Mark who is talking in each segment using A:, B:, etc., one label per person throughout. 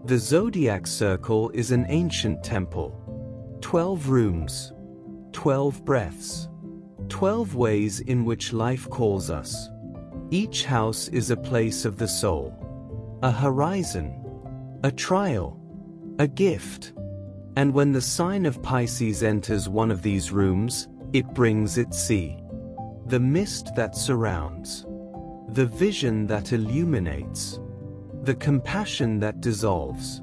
A: The Zodiac circle is an ancient temple. 12 rooms, 12 breaths, 12 ways in which life calls us. Each house is a place of the soul, a horizon, a trial, a gift. And when the sign of Pisces enters one of these rooms, it brings its sea. The mist that surrounds, the vision that illuminates, the compassion that dissolves,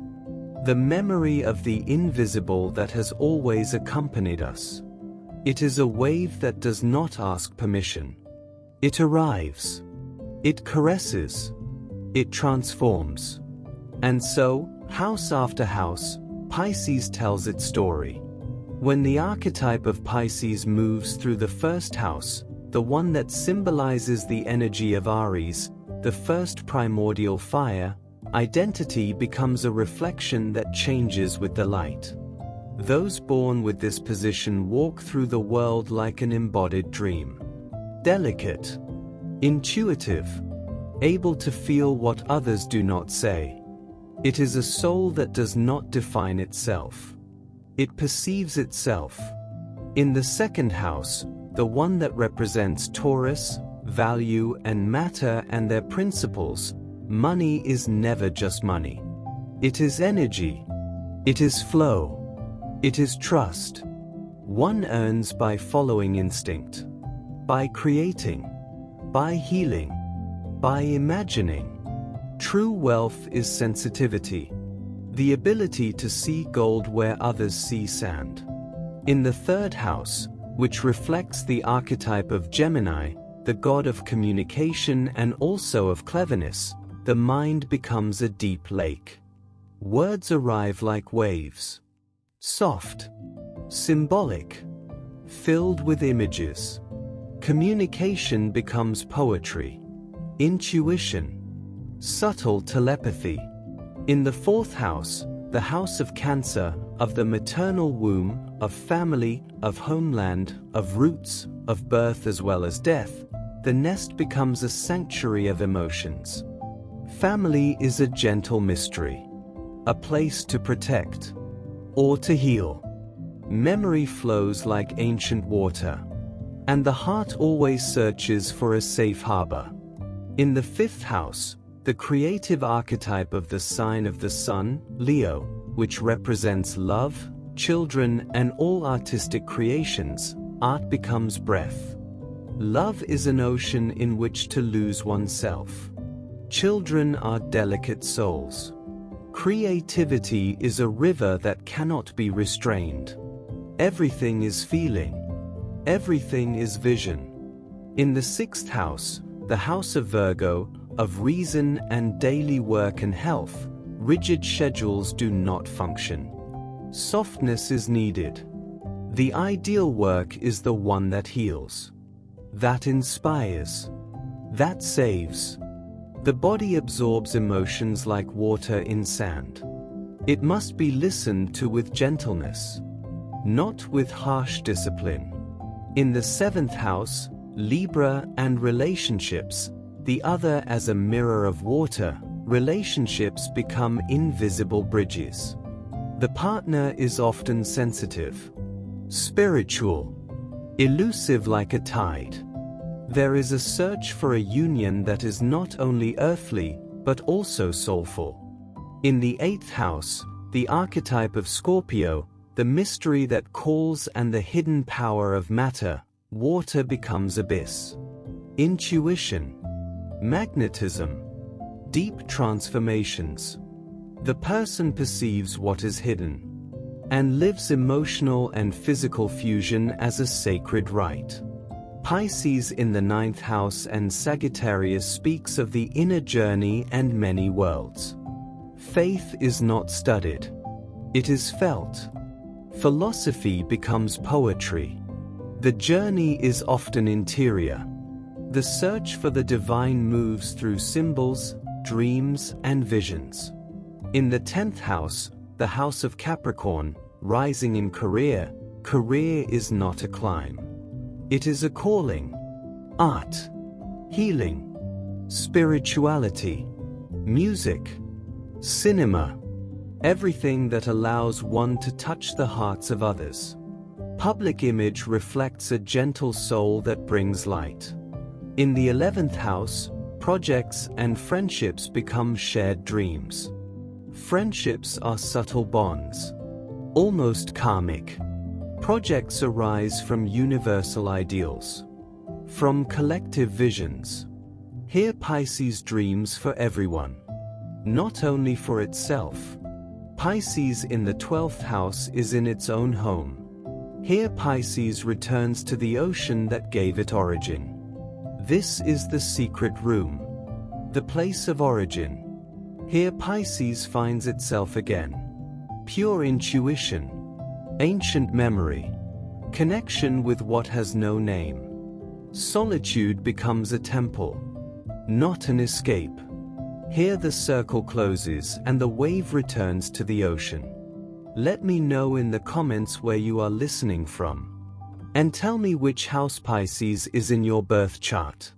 A: the memory of the invisible that has always accompanied us. It is a wave that does not ask permission. It arrives. It caresses. It transforms. And so, house after house, Pisces tells its story. When the archetype of Pisces moves through the first house, the one that symbolizes the energy of Aries, the first primordial fire, identity becomes a reflection that changes with the light. Those born with this position walk through the world like an embodied dream. Delicate, intuitive, able to feel what others do not say. It is a soul that does not define itself. It perceives itself. In the second house, the one that represents Taurus, value and matter and their principles, money is never just money. It is energy. It is flow. It is trust. One earns by following instinct, by creating, by healing, by imagining. True wealth is sensitivity, the ability to see gold where others see sand. In the third house, which reflects the archetype of Gemini, the god of communication and also of cleverness, the mind becomes a deep lake. Words arrive like waves. Soft, symbolic, filled with images. Communication becomes poetry, intuition, subtle telepathy. In the fourth house, the house of Cancer, of the maternal womb, of family, of homeland, of roots, of birth as well as death, the nest becomes a sanctuary of emotions. Family is a gentle mystery, a place to protect or to heal. Memory flows like ancient water, and the heart always searches for a safe harbor. In the fifth house, the creative archetype of the sign of the sun, Leo, which represents love, children, and all artistic creations, art becomes breath. Love is an ocean in which to lose oneself. Children are delicate souls. Creativity is a river that cannot be restrained. Everything is feeling. Everything is vision. In the sixth house, the house of Virgo, of reason and daily work and health, rigid schedules do not function. Softness is needed. The ideal work is the one that heals, that inspires, that saves. The body absorbs emotions like water in sand. It must be listened to with gentleness, not with harsh discipline. In the seventh house, Libra and relationships, the other as a mirror of water, relationships become invisible bridges. The partner is often sensitive, spiritual, elusive like a tide. There is a search for a union that is not only earthly, but also soulful. In the eighth house, the archetype of Scorpio, the mystery that calls and the hidden power of matter, water becomes abyss. Intuition, magnetism, deep transformations. The person perceives what is hidden, and lives emotional and physical fusion as a sacred rite. Pisces in the ninth house and Sagittarius speaks of the inner journey and many worlds. Faith is not studied. It is felt. Philosophy becomes poetry. The journey is often interior. The search for the divine moves through symbols, dreams, and visions. In the 10th house, the house of Capricorn, rising in career, career is not a climb. It is a calling. Art, healing, spirituality, music, cinema, everything that allows one to touch the hearts of others. Public image reflects a gentle soul that brings light. In the 11th house, projects and friendships become shared dreams. Friendships are subtle bonds, almost karmic. Projects arise from universal ideals, from collective visions. Here Pisces dreams for everyone, not only for itself. Pisces in the 12th house is in its own home. Here Pisces returns to the ocean that gave it origin. This is the secret room, the place of origin. Here Pisces finds itself again. Pure intuition, ancient memory, connection with what has no name. Solitude becomes a temple, not an escape. Here the circle closes and the wave returns to the ocean. Let me know in the comments where you are listening from. And tell me which house Pisces is in your birth chart.